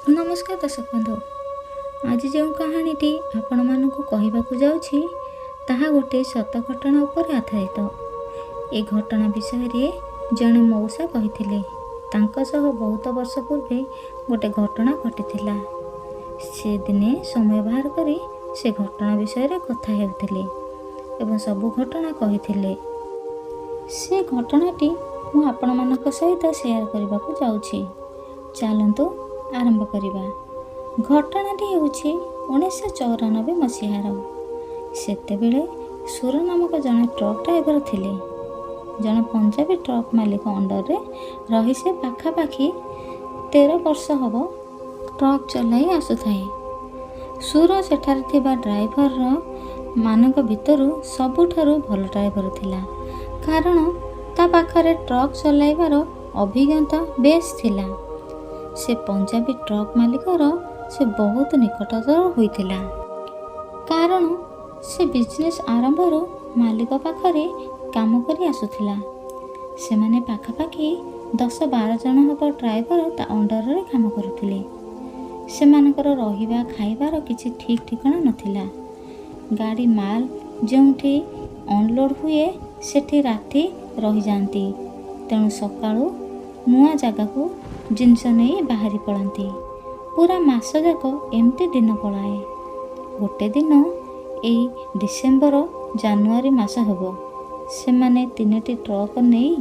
नमस्कार दर्शक बंधु। आज जो कहानीटी आपण मानक कहवाक जाऊँगी ताहा गोटे सत घटना उपर आधारित। ए घटना विषय जड़े मौसा कही बहुत वर्ष पूर्वे गोटे घटना घटी से दिने समय बाहर करी से घटना विषय कथा हेउथिले एवं सबु घटना कही से घटनाटी मु आपण मानक सहित शेयर करने को जाऊँगी। चलतु आरंभ करिबा। घटनाटी होछि 1994 मसीहार। सेतेबेले सुर नामक जड़े ट्रक ड्राइवर थिले। जड़े पंजाबी ट्रक मालिक अंडर रे रही से पाखापाखि 13 वर्ष हब ट्रक चलाई आसुथाए। सुर सेठार थिबा ड्राइवर मानक भितरु सबुठारु भल ड्राइवर थिला, कारण ता पाखरे ट्रक चलाइबार अभिज्ञता बेस थिला। से पंजाबी ट्रक मालिकर से बहुत निकटतर होइथिला, कारण से बिजनेस आरंभर मालिक पाखरे काम करी आसुथिला। से माने पाखापाखि 10-12 जन हब ड्राइवर ता अंडर रे काम करुथिले। सेमानकर रहिबा खाइबार किछि ठीक ठिकाना नथिला। गाड़ी माल जोंठी अनलोड हुए सेठी राति रही जाती, तेणु सकाळु नुआ जगह को जिनस नहीं बाहरी पड़ाती। पूरा मास जाक एमती दिन पलाए। गोटे दिन यही डिसेम्बर जानुआरी मास हब से माने 3टी ट्रक नहीं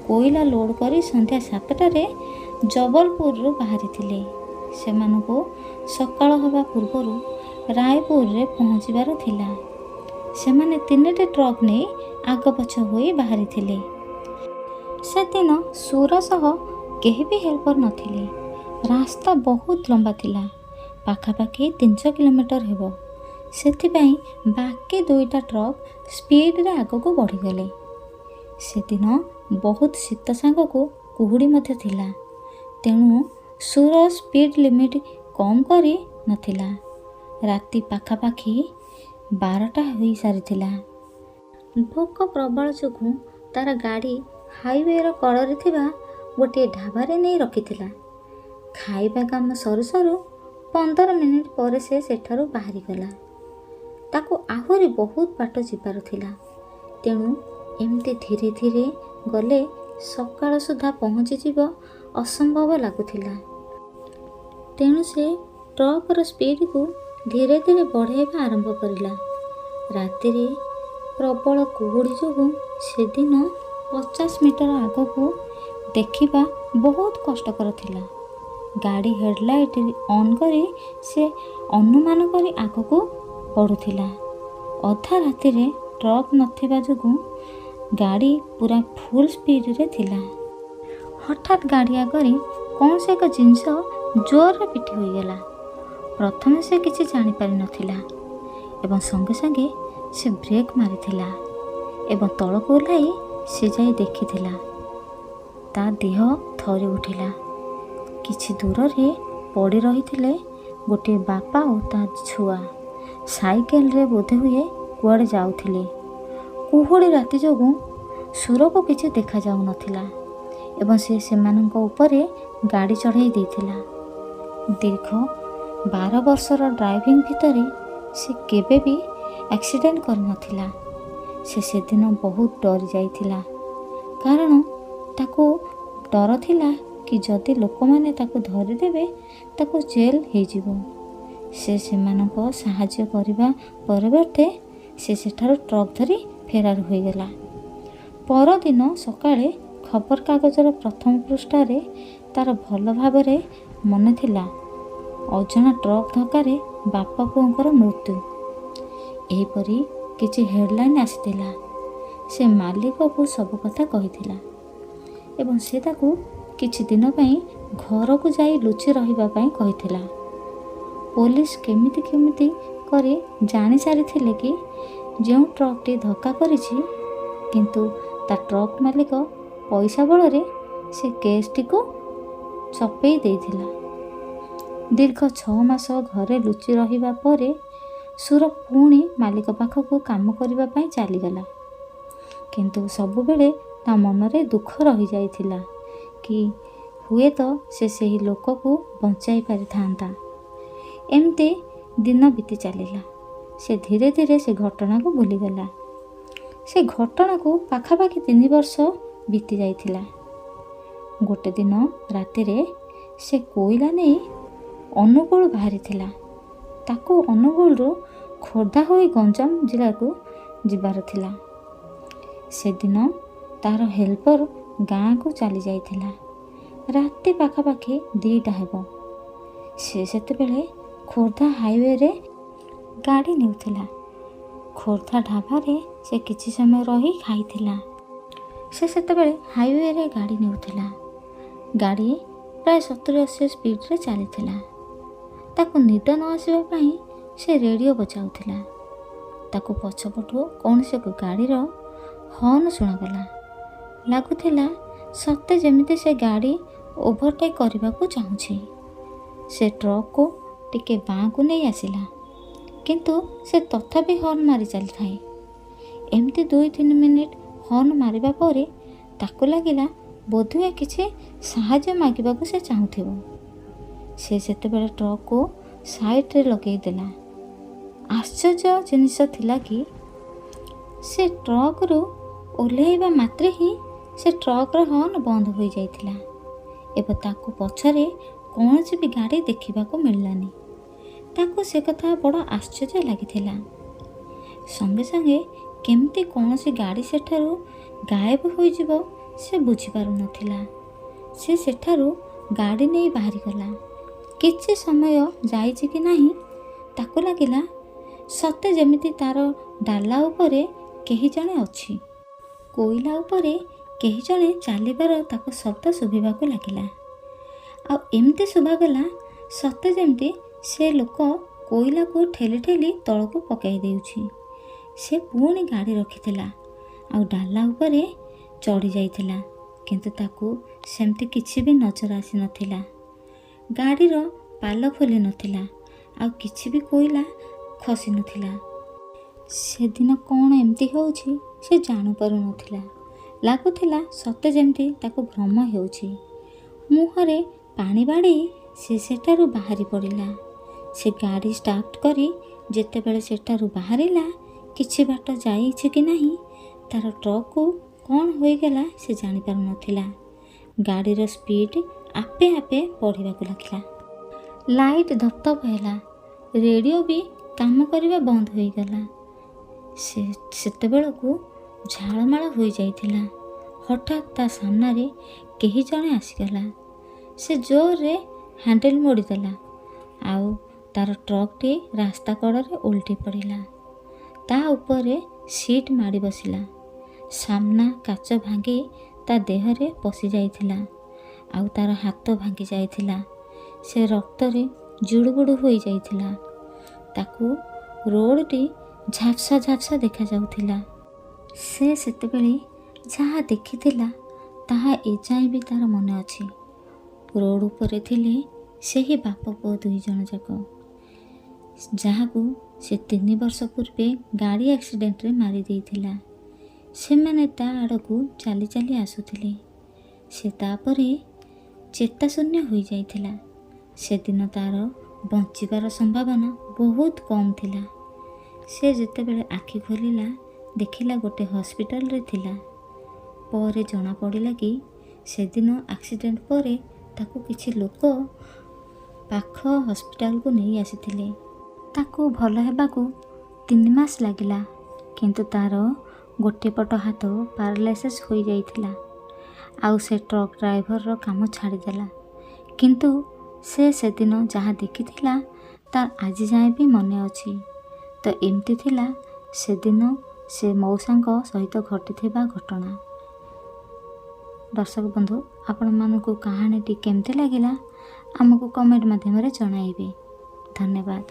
कोयला लोड करी संध्या 7टारे जबलपुर बाहरी थिले। सेमानको सकाळ हवा पूर्वरु रायपुर रे पहुँचबार थिला। सेमाने 3टी ट्रक नहीं आग पछ होई बाहरी थिले। से दिन सुर सह केही भी हेल्पर नथिले। रास्ता बहुत लंबा थिला, पाखापाखि 300 किलोमीटर हेबो। सेथिपाई बाकी 2टा ट्रक स्पीड रे आग को बढ़ी गले। से दिन बहुत शीत सांग को कुहुड़ी मध्य थिला, तेणु सुर स्पीड लिमिट कम करी नथिला। राति पाखापाखि 12टा होई सारिथिला। भोक प्रबल जोगु तार गाड़ी हाईवे रो कड़रे थिबा गोटे ढाबारे नहीं रखिथिला। खाइबा काम सरू सरू 15 मिनिट पर से सेठारु बाहरी गला। ताको आहुरी बहुत बाट जिबार थिला, तेणु एमती धीरे धीरे गले सकाळ सुधा पहुँची जीव असंभव लगुथिला। तेणु से ट्रकर स्पीड को धीरे धीरे बढ़ाइबा आरंभ करिला। राति रे प्रबल कुहुड़ी जोगु से दिन 50 मीटर आग को देखिबा बहुत कष्टकर थिला। गाड़ी हेडलाइट ऑन करी से अनुमान करी आग को बढ़ुथिला। अधा राति रे ट्रक नथिबा जोगु गाड़ी पूरा फुल स्पीड रे थिला। हठात गाड़ी आगरी कौन से एक जिनस जोर रे पिटी होई गेला। प्रथम से किछि जानि पारि नथिला एवं संगे संगे से ब्रेक मारिथिला एवं तळको ओह्लाई से जाई देखिथिला। ता देह थरी उठिला। किछि दूर रे पड़ी रही गोटे बापा और ता छुआ साइकेल रे बोधे हुए कुआड़े जाउथिले। कुहुड़ी राति जोगु सुर को किछि देखा जाउ नथिला एवं से सेमानंक उपरे गाड़ी चढ़ाई देथिला। दीर्घ 12 वर्षर ड्राइविंग भितरे से केबे भी एक्सीडेंट कर नथिला। से दिन बहुत डरी जाइथिला, कारण ताको डर थिला कि जदि लोक माने ताको धरी देबे ताको जेल हे जिवो। से सेमानको सहाय्य करिबा परिवर्ते से सेठारो ट्रक धरी फेरार होई गेला। पर दिन सकाळे खबर कागजर प्रथम पृष्ठारे तार भल भाबरे मन थिला अजना ट्रक धक्कारे बापा पुओंकर मृत्यु। एहीपरि किछि हेडलाइन आसिथिला। से मालिक को सब कथा कहिथिला एवं से ताकू किछि दिन पई घर को जाई लुचि रहिबा पई कहिथिला। पुलिस केमिति केमिति करे जानि सारिथिले कि जो ट्रकटी धक्का करिछि, किंतु ता ट्रक मालिक पैसा बଳରେ से केसटी को चपेई देइथिला। दीर्घ 6 मास घरे लुचि रहिबा परे सुर पुणी मालिक पाखक काम करबा पई चली गला। किंतु सबुबेले ता मनरे दुख रही जाइथिला कि ହୁଏତ ସେ ସେହି ଲୋକକୁ ବଞ୍ଚାଇ ପାରିଥାନ୍ତା। ଏମିତି ଦିନ ବିତି ଚାଲିଲା। ସେ ଧୀରେ ଧୀରେ ସେ ଘଟଣାକୁ ଭୁଲିଗଲା। ସେ ଘଟଣାକୁ ପାଖାପାଖି 3 ବର୍ଷ ବିତି ଯାଇଥିଲା। ଗୋଟେ ଦିନ ରାତିରେ ସେ କୋଇଲା ନେଇ ଅନୁଗୁଳ ବାହାରିଥିଲା। ତାକୁ ଅନୁଗୁଳରୁ ଖୋର୍ଦ୍ଧା ହୋଇ ଗଞ୍ଜାମ ଜିଲ୍ଲାକୁ ଯିବାର ଥିଲା। ସେଦିନ ତାର ହେଲ୍ପର ଗାଁକୁ ଚାଲି ଯାଇଥିଲା। ରାତି ପାଖାପାଖି 2ଟା ହେବ। ସେ ସେତେବେଳେ ଖୋର୍ଦ୍ଧା ହାଇୱେରେ ଗାଡ଼ି ନେଉଥିଲା। ଖୋର୍ଦ୍ଧା ଢାବାରେ ସେ କିଛି ସମୟ ରହି ଖାଇଥିଲା। ସେ ସେତେବେଳେ ହାଇୱେରେ ଗାଡ଼ି ନେଉଥିଲା। ଗାଡ଼ି ପ୍ରାୟ 70-80 ସ୍ପିଡ଼ରେ ଚାଲିଥିଲା। ତାକୁ ନିଦ ନ ଆସିବା ପାଇଁ ସେ ରେଡ଼ିଓ ବଜାଉଥିଲା। ତାକୁ ପଛପଟୁ କୌଣସି ଏକ ଗାଡ଼ିର ହର୍ନ ଶୁଣାଗଲା। ଲାଗୁଥିଲା ସତେ ଯେମିତି ସେ ଗାଡ଼ି ଓଭରଟେକ୍ କରିବାକୁ ଚାହୁଁଛି। ସେ ଟ୍ରକ୍କୁ ଟିକେ ବାଁକୁ ନେଇ ଆସିଲା, କିନ୍ତୁ ସେ ତଥାପି ହର୍ନ ମାରି ଚାଲିଥାଏ। ଏମିତି 2-3 ମିନିଟ୍ ହର୍ନ ମାରିବା ପରେ ତାକୁ ଲାଗିଲା ବୋଧହୁଏ କିଛି ସାହାଯ୍ୟ ମାଗିବାକୁ ସେ ଚାହୁଁଥିବ। ସେ ସେତେବେଳେ ଟ୍ରକ୍କୁ ସାଇଡ଼ରେ ଲଗେଇଦେଲା। ଆଶ୍ଚର୍ଯ୍ୟ ଜିନିଷ ଥିଲା କି ସେ ଟ୍ରକ୍ରୁ ଓହ୍ଲାଇବା ମାତ୍ରେ ହିଁ ସେ ଟ୍ରକ୍ର ହର୍ନ ବନ୍ଦ ହୋଇଯାଇଥିଲା ଏବଂ ତାକୁ ପଛରେ କୌଣସି ବି ଗାଡ଼ି ଦେଖିବାକୁ ମିଳିଲାନି। ତାକୁ ସେ କଥା ବଡ଼ ଆଶ୍ଚର୍ଯ୍ୟ ଲାଗିଥିଲା। ସଙ୍ଗେ ସଙ୍ଗେ କେମିତି କୌଣସି ଗାଡ଼ି ସେଠାରୁ ଗାୟବ ହୋଇଯିବ ସେ ବୁଝିପାରୁନଥିଲା। ସେ ସେଠାରୁ ଗାଡ଼ି ନେଇ ବାହାରିଗଲା। କିଛି ସମୟ ଯାଇଛି କି ନାହିଁ ତାକୁ ଲାଗିଲା ସତେ ଯେମିତି ତାର ଡାଲା ଉପରେ କେହି ଜଣେ ଅଛି। କୋଇଲା ଉପରେ କେହି ଜଣେ ଚାଲିବାର ତାକୁ ଶବ୍ଦ ଶୁଭିବାକୁ ଲାଗିଲା। ଆଉ ଏମିତି ଶୁଭାଗଲା ସତେ ଯେମିତି ସେ ଲୋକ କୋଇଲାକୁ ଠେଲି ଠେଲି ତଳକୁ ପକାଇ ଦେଉଛି। ସେ ପୁଣି ଗାଡ଼ି ରଖିଥିଲା ଆଉ ଡାଲା ଉପରେ ଚଢ଼ି ଯାଇଥିଲା, କିନ୍ତୁ ତାକୁ ସେମିତି କିଛି ବି ନଜର ଆସିନଥିଲା। ଗାଡ଼ିର ପାଲ ଖୋଲି ନଥିଲା, ଆଉ କିଛି ବି କୋଇଲା ଖସି ନଥିଲା। ସେଦିନ କ'ଣ ଏମିତି ହେଉଛି ସେ ଜାଣିପାରୁନଥିଲା। ଲାଗୁଥିଲା ସତେ ଯେମିତି ତାକୁ ଭ୍ରମ ହେଉଛି। ମୁହଁରେ ପାଣି ବାଡ଼େଇ ସେ ସେଠାରୁ ବାହାରି ପଡ଼ିଲା। ସେ ଗାଡ଼ି ଷ୍ଟାର୍ଟ କରି ଯେତେବେଳେ ସେଠାରୁ ବାହାରିଲା, କିଛି ବାଟ ଯାଇଛି କି ନାହିଁ ତାର ଟ୍ରକ୍କୁ କ'ଣ ହୋଇଗଲା ସେ ଜାଣିପାରୁନଥିଲା। ଗାଡ଼ିର ସ୍ପିଡ଼ ଆପେ ଆପେ ବଢ଼ିବାକୁ ଲାଗିଲା। ଲାଇଟ୍ ଧପ୍ଧପ୍ ହେଲା। ରେଡ଼ିଓ ବି କାମ କରିବା ବନ୍ଦ ହୋଇଗଲା। ସେତେବେଳକୁ ଝାଳମାଳ ହୋଇଯାଇଥିଲା। ହଠାତ୍ ତା ସାମ୍ନାରେ କେହି ଜଣେ ଆସିଗଲା। ସେ ଜୋରରେ ହ୍ୟାଣ୍ଡେଲ୍ ମୋଡ଼ିଦେଲା ଆଉ ତାର ଟ୍ରକ୍ଟି ରାସ୍ତା କଡ଼ରେ ଓଲଟି ପଡ଼ିଲା। ତା ଉପରେ ସିଟ୍ ମାଡ଼ି ବସିଲା। ସାମ୍ନା କାଚ ଭାଙ୍ଗି ତା ଦେହରେ ପଶି ଯାଇଥିଲା ଆଉ ତାର ହାତ ଭାଙ୍ଗି ଯାଇଥିଲା। ସେ ରକ୍ତରେ ଜୁଡ଼ୁବୁଡ଼ୁ ହୋଇଯାଇଥିଲା। ତାକୁ ରୋଡ଼ଟି ଝାପ୍ସା ଝାପ୍ସା ଦେଖାଯାଉଥିଲା। ସେ ସେତେବେଳେ ଯାହା ଦେଖିଥିଲା ତାହା ଏଯାଏଁ ବି ତାର ମନେ ଅଛି। ରୋଡ଼ ଉପରେ ଥିଲେ ସେହି ବାପ ପୁଅ 2 ଜଣ ଯାକ, ଯାହାକୁ ସେ 3 ବର୍ଷ ପୂର୍ବେ ଗାଡ଼ି ଆକ୍ସିଡେଣ୍ଟରେ ମାରି ଦେଇଥିଲା। ସେମାନେ ତା ଆଡ଼କୁ ଚାଲି ଚାଲି ଆସୁଥିଲେ। ସେ ତାପରେ ଚେତାଶୂନ୍ୟ ହୋଇଯାଇଥିଲା। ସେଦିନ ତାର ବଞ୍ଚିବାର ସମ୍ଭାବନା ବହୁତ କମ୍ ଥିଲା। ସେ ଯେତେବେଳେ ଆଖି ଖୋଲିଲା ଦେଖିଲା ଗୋଟେ ହସ୍ପିଟାଲରେ ଥିଲା। ପରେ ଜଣାପଡ଼ିଲା କି ସେଦିନ ଆକ୍ସିଡେଣ୍ଟ ପରେ ତାକୁ କିଛି ଲୋକ ପାଖ ହସ୍ପିଟାଲକୁ ନେଇ ଆସିଥିଲେ। ତାକୁ ଭଲ ହେବାକୁ 3 ମାସ ଲାଗିଲା, କିନ୍ତୁ ତାର ଗୋଟେ ପଟ ହାତ ପାରାଲାଇସିସ୍ ହୋଇଯାଇଥିଲା ଆଉ ସେ ଟ୍ରକ୍ ଡ୍ରାଇଭରର କାମ ଛାଡ଼ିଦେଲା। କିନ୍ତୁ ସେ ସେଦିନ ଯାହା ଦେଖିଥିଲା ତାର ଆଜି ଯାଏଁ ବି ମନେ ଅଛି। ତ ଏମିତି ଥିଲା ସେଦିନ ସେ ମଉସାଙ୍କ ସହିତ ଘଟିଥିବା ଘଟଣା। ଦର୍ଶକ ବନ୍ଧୁ, ଆପଣମାନଙ୍କୁ କାହାଣୀଟି କେମିତି ଲାଗିଲା ଆମକୁ କମେଣ୍ଟ ମାଧ୍ୟମରେ ଜଣାଇବେ। ଧନ୍ୟବାଦ।